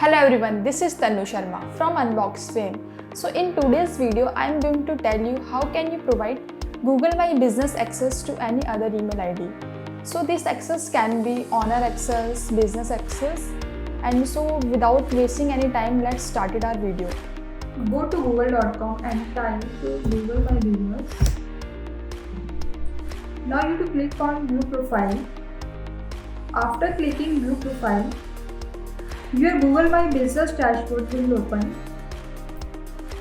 Hello everyone, this is Tanu Sharma from Unboxfame. So in today's video, I am going to tell you how can you provide Google My Business access to any other email ID. So this access can be owner access, business access, and so without wasting any time, let's start our video. Go to google.com and type Google My Business. Now you have to click on View Profile. After clicking View Profile, your Google My Business dashboard will open.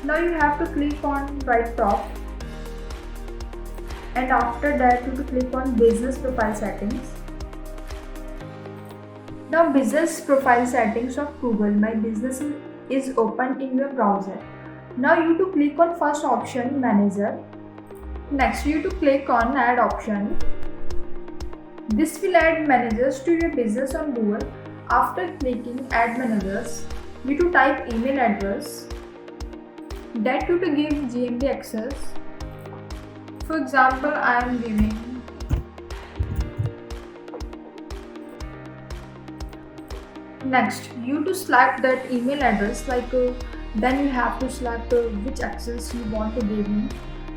Now you have to click on right top, and after that you have to click on Business Profile Settings. Now Business Profile Settings of Google My Business is open in your browser. Now you have to click on first option, Manager. Next you have to click on Add option. This will add managers to your business on Google. After clicking Add Managers, you have to type email address that you have to give GMB access. For example, I am giving next. You have to select that email address. Then you have to select which access you want to give me.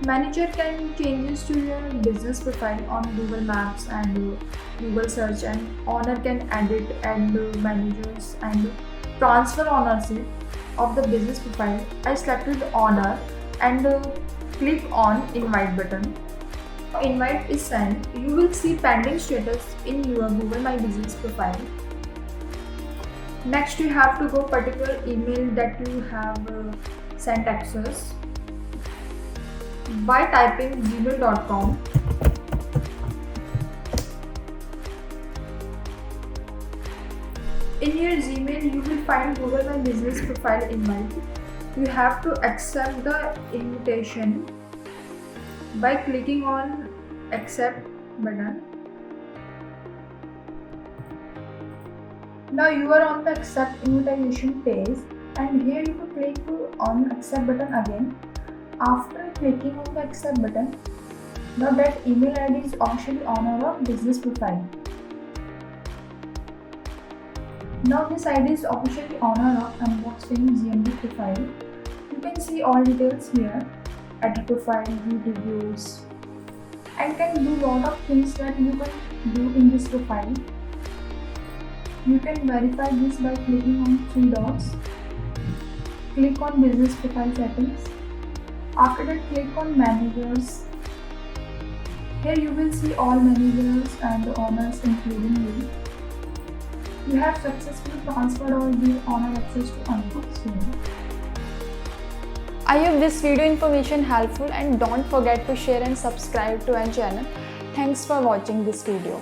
Manager can changes to your business profile on Google Maps and Google Search, and owner can edit and managers and transfer ownership of the business profile. I selected owner and click on invite button. Invite is sent. You will see pending status in your Google My Business profile. Next you have to go particular email that you have sent access by typing gmail.com. In your Gmail, you will find Google My Business profile invite. You have to accept the invitation by clicking on accept button. Now you are on the accept invitation page, and here you will click on accept button again. After clicking on the accept button, now that email ID is officially owner of business profile. Now this ID is officially owner of Unboxfame GMB profile. You can see all details here, edit profile, view reviews, and can do lot of things that you can do in this profile. You can verify this by clicking on three dots. Click on business profile settings. After that, click on managers. Here you will see all managers and owners including you. You have successfully transferred or give owner access to Unboxfame. I hope this video information helpful, and don't forget to share and subscribe to our channel. Thanks for watching this video.